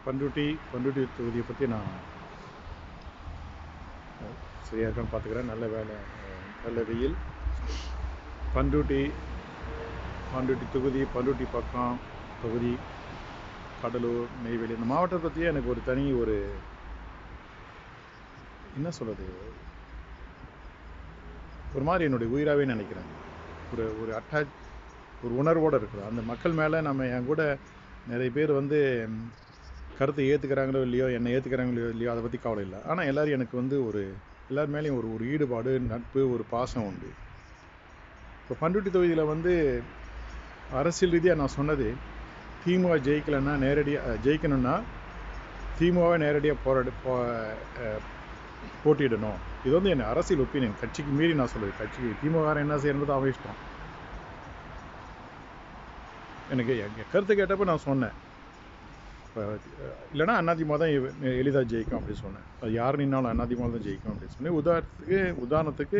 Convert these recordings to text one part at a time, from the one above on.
பண்ருட்டி தொகுதியை பற்றி நான் சரியாக இருக்கான்னு பார்த்துக்கிறேன். நல்ல வேலை, நல்ல வெயில். பண்ருட்டி தொகுதி, பண்ருட்டி பக்கம் தொகுதி, கடலூர், நெய்வேலி, இந்த மாவட்டத்தை பற்றியே எனக்கு ஒரு தனி என்ன சொல்கிறது, ஒரு மாதிரி என்னுடைய உயிராகவே நினைக்கிறேன். ஒரு உணர்வோடு இருக்குது. அந்த மக்கள் மேலே என் கூட நிறைய பேர் கருத்தை ஏற்றுக்கிறாங்களோ இல்லையோ, என்னை ஏற்றுக்கிறாங்களோ இல்லையோ, அதை பற்றி கவலை இல்லை. ஆனால் எல்லோரும் எனக்கு எல்லார் மேலேயும் ஒரு ஈடுபாடு, நட்பு, ஒரு பாசம் உண்டு. இப்போ பண்ருட்டி தொகுதியில் அரசியல் ரீதியாக நான் சொன்னது, திமுக ஜெயிக்கலைன்னா ஜெயிக்கணும்னா திமுகவை நேரடியாக போட்டியிடணும். இது என் அரசியல் ஒப்பீனியன். கட்சிக்கு மீறி நான் சொல்லுவேன். கட்சிக்கு திமுக என்ன செய்யறது அவன் இஷ்டம். எனக்கு என் கருத்து கேட்டப்போ நான் சொன்னேன், இப்போ இல்லைன்னா அதிமுக தான் எளிதாக ஜெயிக்கும் அப்படின்னு சொன்னேன். அது யார் நின்னாலும் அதிமுக தான் ஜெயிக்கும் அப்படின்னு சொன்னேன். உதாரணத்துக்கு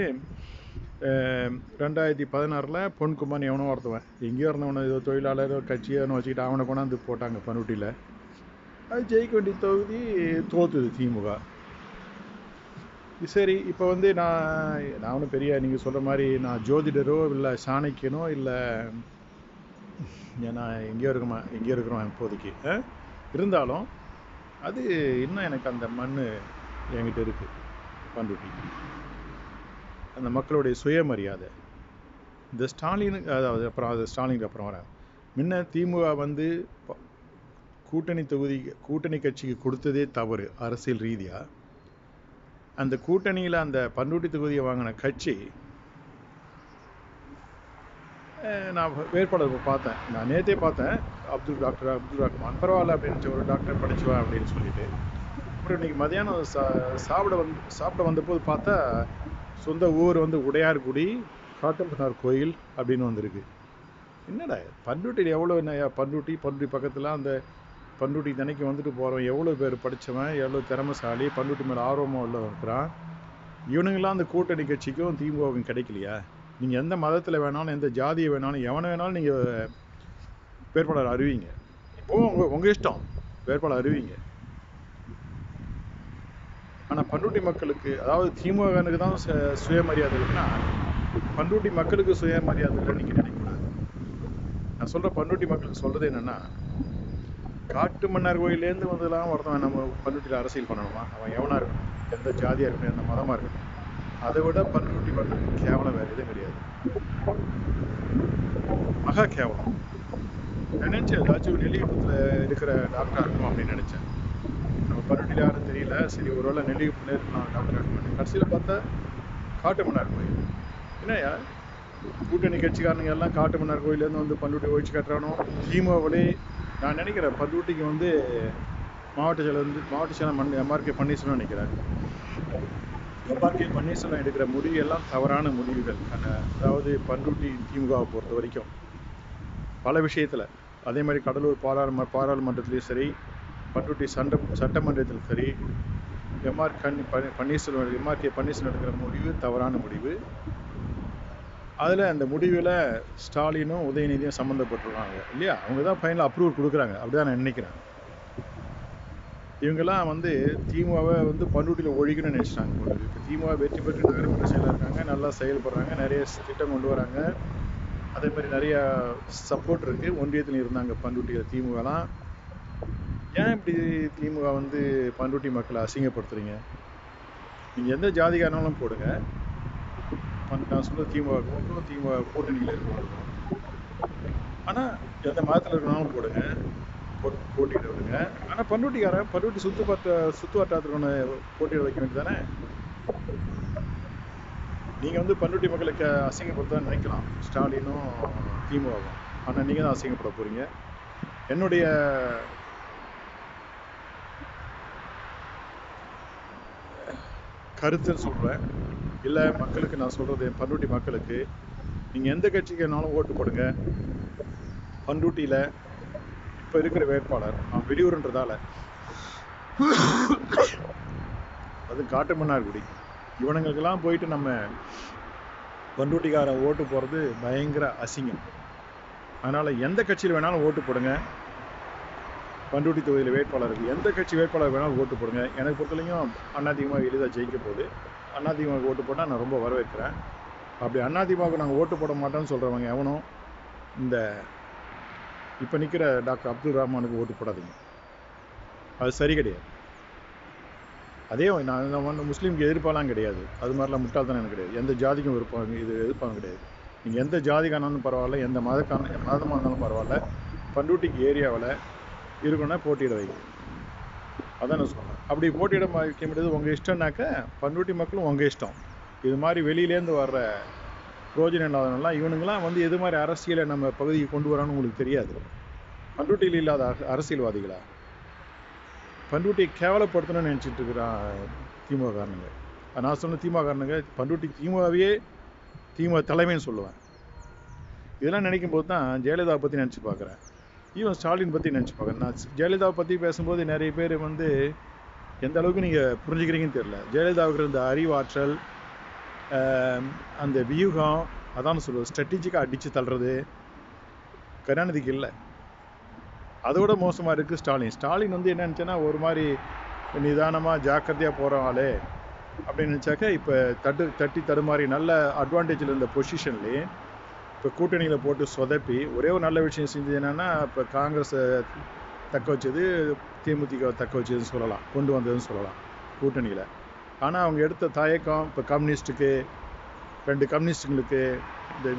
2016 பொன்குமார் எவனோ ஒருத்தவன் எங்கேயோ இருந்தவனை ஏதோ தொழிலாளர் கட்சியோ வச்சுக்கிட்டு அவனை கொண்டாந்து போட்டாங்க பண்ருட்டியில். அது ஜெயிக்க வேண்டிய தொகுதி தோத்துது திமுக. சரி, இப்போ நான் ஒன்றும் பெரிய நீங்கள் சொல்கிற மாதிரி நான் ஜோதிடரோ இல்லை சாணக்கியனோ இல்லை, நான் எங்கேயோ இருக்கிறோம் இப்போதைக்கு. இருந்தாலும் அது இன்னும் எனக்கு அந்த மண் என்கிட்ட இருக்குது. பண்ருட்டி அந்த மக்களுடைய சுயமரியாதை, இந்த ஸ்டாலினுக்கு, அதாவது ஸ்டாலினுக்கு அப்புறம் வரேன். முன்ன திமுக கூட்டணி கட்சிக்கு கொடுத்ததே தவறு அரசியல் ரீதியாக. அந்த கூட்டணியில் அந்த பண்ருட்டி தொகுதியை வாங்கின கட்சி, நான் வேட்பாளர் பார்த்தேன், நான் நேற்றே பார்த்தேன், டாக்டர் அப்துல் ரஹ்மான் பரவாயில்ல அப்படின்னு ஒரு டாக்டர் படிச்சுவா அப்படின்னு சொல்லிட்டு. அப்புறம் இன்றைக்கி மதியானம் சாப்பிட வந்தபோது பார்த்தா சொந்த ஊர் உடையார்குடி காட்டுமன்னார் கோயில் அப்படின்னு வந்திருக்கு. என்னடா பண்ருட்டியில் எவ்வளோ பண்ருட்டி பக்கத்தில் அந்த பண்ருட்டி தனிக்கு வந்துட்டு போகிறோம், எவ்வளோ பேர் படித்தவன், எவ்வளோ திறமைசாலி, பண்ருட்டி மேலே ஆர்வமாக உள்ள இருக்கிறான். இவனுங்களாம் அந்த கூட்டணி கட்சிக்கும் திமுகவுக்கும் கிடைக்கலையா? நீங்கள் எந்த மதத்தில் வேணாலும், எந்த ஜாதியை வேணாலும், எவனை வேணாலும் நீங்கள் வேட்பாளர் அறிவிங்க. இப்போது உங்கள் இஷ்டம், வேட்பாளர் அறிவிங்க. ஆனால் பண்ருட்டி மக்களுக்கு, அதாவது திமுகனுக்கு தான் சுயமரியாதை இல்லைன்னா பண்ருட்டி மக்களுக்கு சுயமரியாதை இல்லைன்னு நீங்கள் நினைக்கக்கூடாது. நான் சொல்கிற பண்ருட்டி மக்களுக்கு சொல்கிறது என்னென்னா, காட்டு மன்னார் கோயிலேருந்து வந்ததெல்லாம் ஒருத்தவன் நம்ம பண்ருட்டியில் அரசியல் பண்ணணுமா? அவன் எவனாக இருக்கணும், எந்த ஜாதியாக இருக்கணும், எந்த மதமாக இருக்கணும், அதை விட பண்ருட்டி மக்களுக்கு கேவலம் வேறு எதுவும் கிடையாது. மகா கேவலம். நினைச்சேன் ஏதாச்சும் நெல்லிகுப்பத்தில் இருக்கிற டாக்டராக இருக்கணும் அப்படின்னு நினச்சேன். நம்ம பண்ருட்டியில் யாரும் தெரியல, சரி ஒருவேளை நெல்லிகுப்பத்தில் இருக்கலாம் டாக்டராக இருக்கணும். கடைசியில் பார்த்தா காட்டு மன்னார் கோயில். என்னையா கூட்டணி கட்சிக்காரனுங்க எல்லாம் காட்டு மன்னார் கோயிலேருந்து பண்ருட்டி ஒழிச்சு கட்டுறானோ? திமுகவிலே நான் நினைக்கிறேன் பண்ருட்டிக்கு மாவட்ட செயலர் எம்ஆர்கே பன்னீர்செல்வம் நினைக்கிறேன். எம்ஆர்கே பன்னீர்செல்வம் எடுக்கிற முடிவு எல்லாம் தவறான முடிவுகள். அதாவது பண்ருட்டி திமுகவை பொறுத்த வரைக்கும் பல விஷயத்தில், அதே மாதிரி கடலூர் பாராளுமன்றத்திலையும் சரி, பண்ருட்டி சட்டமன்றத்திலும் சரி, எம்ஆர்கே பன்னீர்செல்வம் எடுக்கிற முடிவு தவறான முடிவு. அதில் அந்த முடிவில் ஸ்டாலினும் உதயநிதியும் சம்மந்தப்பட்டிருக்காங்க இல்லையா? அவங்க தான் ஃபைனலாக அப்ரூவல் கொடுக்குறாங்க, அப்படிதான் நான் நினைக்கிறேன். இவங்கெல்லாம் திமுகவை பண்ருட்டியில் ஒழிக்கணும்னு நினச்சிட்டாங்க. இப்போ திமுக வெற்றி பெற்று நகரமன்ற செயலாக இருக்காங்க, நல்லா செயல்படுறாங்க, நிறைய திட்டம் கொண்டு வராங்க, அதே மாதிரி நிறையா சப்போர்ட் இருக்குது. ஒன்றியத்தில் இருந்தாங்க பண்ருட்டியில் திமுகலாம். ஏன் இப்படி திமுக பண்ருட்டி மக்களை அசிங்கப்படுத்துறீங்க? நீங்கள் எந்த ஜாதிக்காரனாலும் போடுங்க, நான் சொல்ல திமுக கூட்டணியில் இருக்கணும். ஆனால் எந்த மதத்தில் இருக்கனாலும் போடுங்க, போட்டியிட விடுங்க. ஆனால் பண்ருட்டி சுற்று வட்டாரத்துக்கான போட்டியிட வைக்க வேண்டியது தானே? நீங்கள் பண்ருட்டி மக்களுக்கு அசிங்கப்படுத்த நினைக்கலாம், ஸ்டாலினும் திமுகவும். ஆனால் நீங்கள் தான் அசிங்கப்பட போகிறீங்க. என்னுடைய கருத்துன்னு சொல்கிறேன், இல்லை மக்களுக்கு நான் சொல்கிறது, பண்ருட்டி மக்களுக்கு நீங்கள் எந்த கட்சிக்கு வேணாலும் ஓட்டு போடுங்க. பண்ருட்டியில் இப்போ இருக்கிற வேட்பாளர் அவன் வெளியூருன்றதால, அது காட்டு மன்னார்குடி, இவனுங்களுக்கெல்லாம் போயிட்டு நம்ம பண்ருட்டிக்காரன் ஓட்டு போகிறது பயங்கர அசிங்கம். அதனால் எந்த கட்சியில் வேணாலும் ஓட்டு போடுங்க. பண்ருட்டி தொகுதியில் வேட்பாளர் இருக்குது. எந்த கட்சி வேட்பாளர் வேணாலும் ஓட்டு போடுங்க. எனக்கு பொறுத்தவரைக்கும் அதிமுக எளிதாக ஜெயிக்க போகுது. அதிமுக ஓட்டு போட்டால் நான் ரொம்ப வரவேற்கிறேன். அப்படி அதிமுக நாங்கள் ஓட்டு போட மாட்டோம்னு சொல்கிறவங்க எவனும் இந்த இப்போ நிற்கிற டாக்டர் அப்துல் ரஹ்மானுக்கு ஓட்டு போடாதீங்க. அது சரி கிடையாது. அதே நான் வந்து முஸ்லீமுக்கு எதிர்ப்பாலாம் கிடையாது. அது மாதிரிலாம் முட்டாள்தானே எனக்கு கிடையாது. எந்த ஜாதிக்கும் எதிர்ப்பாங்க கிடையாது. நீங்கள் எந்த ஜாதிக்கானாலும் பரவாயில்ல, எந்த மதமாக இருந்தாலும் பரவாயில்ல, பண்ருட்டிக்கு ஏரியாவில் இருக்குன்னா போட்டியிட வைங்க. அதான் நான் சொல்கிறேன். அப்படி போட்டியிட வைக்க முடியாது உங்கள் இஷ்டம்னாக்க பண்ருட்டி மக்களும் உங்கள் இஷ்டம். இது மாதிரி வெளியிலேருந்து வர்ற பிரோஜனம் இல்லாதவங்களாம் இவனுங்களாம் வந்து எது மாதிரி அரசியலை நம்ம பகுதிக்கு கொண்டு வரான்னு உங்களுக்கு தெரியாது. பண்ருட்டியில் இல்லாத அரசியல்வாதிகளா? பண்ருட்டியை கேவலப்படுத்தணும்னு நினச்சிட்டு இருக்கிறான் திமுக காரனுங்க. நான் சொன்ன திமுக காரனுங்க பண்ருட்டி திமுகவையே திமுக தலைமைன்னு சொல்லுவேன். இதெல்லாம் நினைக்கும் போது தான் ஜெயலலிதாவை பற்றி நினச்சி பார்க்குறேன். ஈவன் ஸ்டாலின் பற்றி நினச்சி பார்க்குறேன். நான் ஜெயலலிதாவை பற்றி பேசும்போது நிறைய பேர் வந்து எந்த அளவுக்கு நீங்கள் புரிஞ்சுக்கிறீங்கன்னு தெரியல. ஜெயலலிதாவுக்கு இருந்த அறிவாற்றல், அந்த வியூகம், அதான் சொல்லுவது ஸ்ட்ராட்டஜிக்காக அடித்து தள்ளுறது கருணாநிதிக்கு இல்லை. அதோட மோசமாக இருக்குது ஸ்டாலின் வந்து என்ன நினச்சேன்னா ஒரு மாதிரி நிதானமாக ஜாக்கிரதையாக போகிறவாளே அப்படின்னு நினச்சாக்க இப்போ தட்டி தடுமாறி நல்ல அட்வான்டேஜில் இருந்த பொசிஷன்லேயே இப்போ கூட்டணியில் போட்டு சொதப்பி ஒரே ஒரு நல்ல விஷயம் செஞ்சது என்னென்னா இப்போ காங்கிரஸை தக்க வச்சது, தேமுதிக தக்க வச்சதுன்னு சொல்லலாம், கொண்டு வந்ததுன்னு சொல்லலாம் கூட்டணியில். ஆனால் அவங்க எடுத்த தயக்கம் இப்போ கம்யூனிஸ்ட்டுக்கு 2 கம்யூனிஸ்ட்டுங்களுக்கு இந்த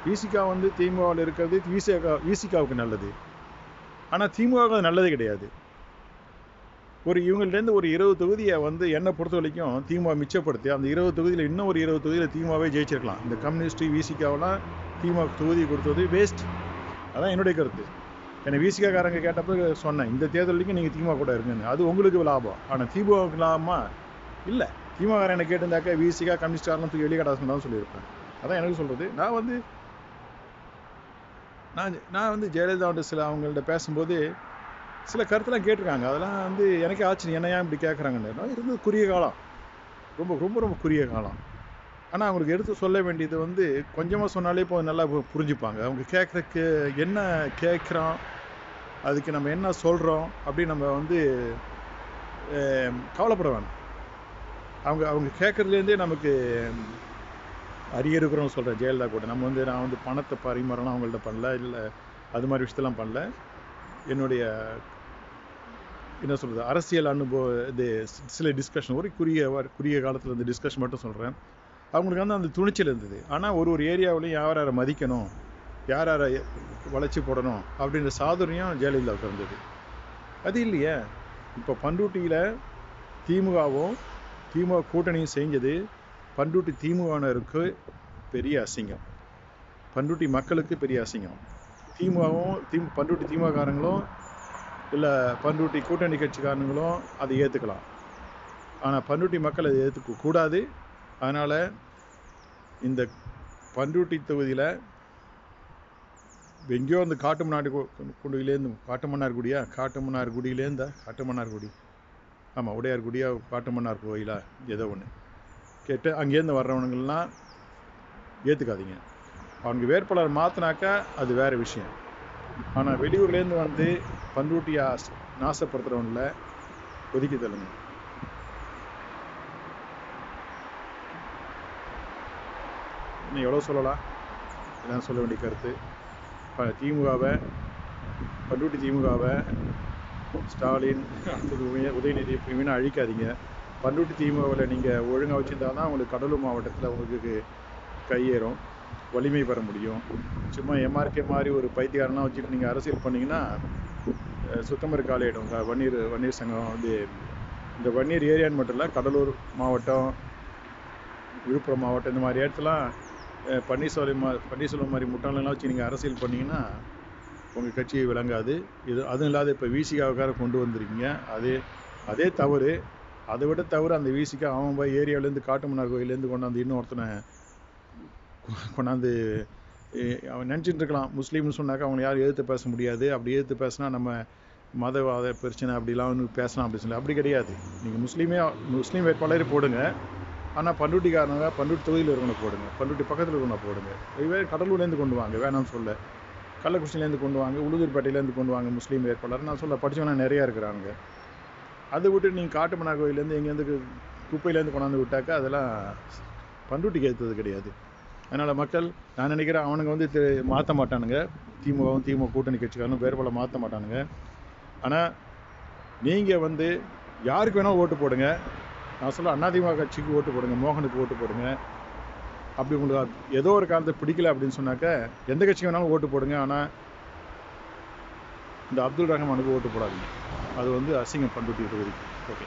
விசிகா வந்து திமுகவில் இருக்கிறது விசிகாவுக்கு நல்லது. ஆனால் திமுக நல்லது கிடையாது. இவங்கள்டேருந்து ஒரு 20 தொகுதியை வந்து என்னை பொறுத்த வரைக்கும் திமுக மிச்சப்படுத்தி அந்த 20 தொகுதியில் இன்னும் ஒரு 20 தொகுதியில் திமுகவே ஜெயிச்சிருக்கலாம். இந்த கம்யூனிஸ்ட்டு விசிகாவெல்லாம் திமுக தொகுதி கொடுத்தது வேஸ்ட். அதான் என்னுடைய கருத்து. என்னை விசிகாக்காரங்க கேட்டப்போ சொன்னேன், இந்த தேர்தலுக்கு நீங்கள் திமுக கூட இருங்கன்னு. அது உங்களுக்கு லாபம். ஆனால் திமுகவுக்கு லாபமா இல்லை. திமுக என்னை கேட்டிருந்தாக்க விசிகா கம்யூனிஸ்டாரெலாம் தூக்கி வெளிக்காடாசன் தான் சொல்லியிருப்பேன். அதான் எனக்கு சொல்கிறது. நான் வந்து ஜெயலலிதா அவங்கள்ட்ட பேசும்போது சில கருத்தெல்லாம் கேட்டிருக்காங்க. அதெல்லாம் வந்து எனக்கே ஆச்சரியம், என்ன ஏன் இப்படி கேட்குறாங்கன்னு. இருந்தது குறுகிய காலம், ரொம்ப ரொம்ப ரொம்ப குறுகிய காலம். ஆனால் அவங்களுக்கு எடுத்து சொல்ல வேண்டியது வந்து கொஞ்சமாக சொன்னாலே இப்போ நல்லா புரிஞ்சுப்பாங்க. அவங்க கேட்குறக்கு என்ன கேட்குறோம், அதுக்கு நம்ம என்ன சொல்கிறோம் அப்படின்னு நம்ம வந்து கவலைப்பட வேணும். அவங்க கேட்குறதுலேருந்தே நமக்கு இருக்கிறோம் சொல்கிறேன். ஜெயலலிதா கூட நான் வந்து பணத்தை பரிமாறலாம் அவங்கள்ட்ட பண்ணல, இல்லை அது மாதிரி விஷயத்தெல்லாம் பண்ணல. என்னுடைய என்ன சொல்கிறது அரசியல் அனுபவம் இது சில டிஸ்கஷன் ஒரு குறுகிய காலத்தில் இந்த டிஸ்கஷன் மட்டும் சொல்கிறேன். அவங்களுக்கு வந்து அந்த துணிச்சல் இருந்தது. ஆனால் ஒரு ஏரியாவிலையும் யாரை மதிக்கணும், யாரை வளைச்சி போடணும் அப்படின்ற சாதுரியம் ஜெயலலிதாவுக்கு இருந்தது. அது இல்லையே. இப்போ பண்ருட்டியில் திமுக கூட்டணியும் செஞ்சது பண்ருட்டி திமுகவினருக்கு பெரிய அசிங்கம், பண்ருட்டி மக்களுக்கு பெரிய அசிங்கம். பண்ருட்டி திமுககாரங்களும் இல்லை பண்ருட்டி கூட்டணி கட்சிக்காரங்களும் அதை ஏற்றுக்கலாம். ஆனால் பண்ருட்டி மக்கள் அதை ஏற்றுக்க கூடாது. அதனால் இந்த பண்ருட்டி தொகுதியில் எங்கேயோ அந்த காட்டுமன்னார்குடி ஆமாம் உடையார்குடியா காட்டுமன்னார் கோயிலா ஏதோ ஒன்று கேட்டு அங்கேருந்து வர்றவனுங்கள்லாம் ஏற்றுக்காதீங்க. அவங்க வேட்பாளர் மாற்றினாக்கா அது வேறு விஷயம். ஆனால் வெளியூர்லேருந்து வந்து பண்ருட்டியை நாசப்படுத்துகிறவங்கள ஒதுக்கி தள்ளுங்க. இன்னும் எவ்வளோ சொல்லலாம், இதான் சொல்ல வேண்டிய கருத்து. பண்ருட்டி திமுகவை ஸ்டாலின் உதயநிதி வீணாக அழிக்காதீங்க. பண்ருட்டி திமுகவில் நீங்கள் ஒழுங்காக வச்சுருந்தா தான் உங்களுக்கு கடலூர் மாவட்டத்தில் உங்களுக்கு கையேறும், வலிமை பெற முடியும். சும்மா எம்ஆர்கே மாதிரி ஒரு பைத்தியக்காரனாக வச்சுட்டு நீங்கள் அரசியல் பண்ணிங்கன்னா சுத்தமாக காலியாயிடும். வன்னியர் சங்கம் வந்து இந்த வன்னியர் ஏரியான்னு மட்டும் இல்லை, கடலூர் மாவட்டம், விழுப்புரம் மாவட்டம், இந்த மாதிரி இடத்துலாம் பன்னீர்செல்வம் மாதிரி முட்டாளெல்லாம் வச்சு நீங்கள் அரசியல் பண்ணிங்கன்னா உங்கள் கட்சி விளங்காது. அதுவும் இல்லாத இப்போ விசிகாவுக்கார கொண்டு வந்திருக்கீங்க. அதே தவறு. அதை விட தவறு அந்த விசிகா அவன் போய் ஏரியாவிலேருந்து காட்டுமன்னார் கோயிலேருந்து கொண்டாந்து இன்னொருத்தனை கொண்டாந்து அவன் நினச்சிட்டு இருக்கலாம் முஸ்லீம்னு சொன்னாக்கா அவங்களை யாரும் எதிர்த்து பேச முடியாது. அப்படி எதிர்த்து பேசினா நம்ம மதவாத பிரச்சனை அப்படிலாம் வந்து பேசலாம் அப்படி சொல்லி. அப்படி கிடையாது. நீங்கள் முஸ்லீம் வேட்பாளரே போடுங்க. ஆனால் பண்ருட்டி தொகுதியில் இருக்கவனை போடுங்க, பண்ருட்டி பக்கத்தில் இருக்கவனை போடுங்க. இதுவே கடலூர்லேருந்து கொண்டு வாங்க, வேணாம்னு சொல்ல. கள்ளக்குறிச்சியிலேருந்து கொண்டு வாங்க, உளுதூர்பேட்டையிலேருந்து கொண்டு வாங்க முஸ்லீம் வேட்பாளர். நான் சொல்ல படித்தவங்க நிறையா இருக்கிறாங்க. அதை விட்டு நீங்கள் காட்டுமன்னா கோயிலேருந்து எங்கேருந்து குப்பையிலேருந்து கொண்டாந்து விட்டாக்கா அதெல்லாம் பண்ருட்டிக்கு ஏற்றது கிடையாது. அதனால் மக்கள், நான் நினைக்கிறேன் அவனுங்க வந்து மாற்ற மாட்டானுங்க. திமுகவும் திமுக கூட்டணி கட்சிக்காரனும் வேறுபால மாற்ற மாட்டானுங்க. ஆனால் நீங்கள் வந்து யாருக்கு வேணாலும் ஓட்டு போடுங்க. நான் சொல்ல அதிமுக கட்சிக்கு ஓட்டு போடுங்க, மோகனுக்கு ஓட்டு போடுங்க. அப்படி உங்களுக்கு ஏதோ ஒரு காலத்தை பிடிக்கல அப்படின்னு சொன்னாக்க எந்த கட்சிக்கு வேணாலும் ஓட்டு போடுங்க. ஆனால் இந்த அப்துல் ரஹ்மானுக்கு ஓட்டு போடாதீங்க. அது வந்து அசிங்கம் பண்ருட்டி தொகுதிக்கு. ஓகே.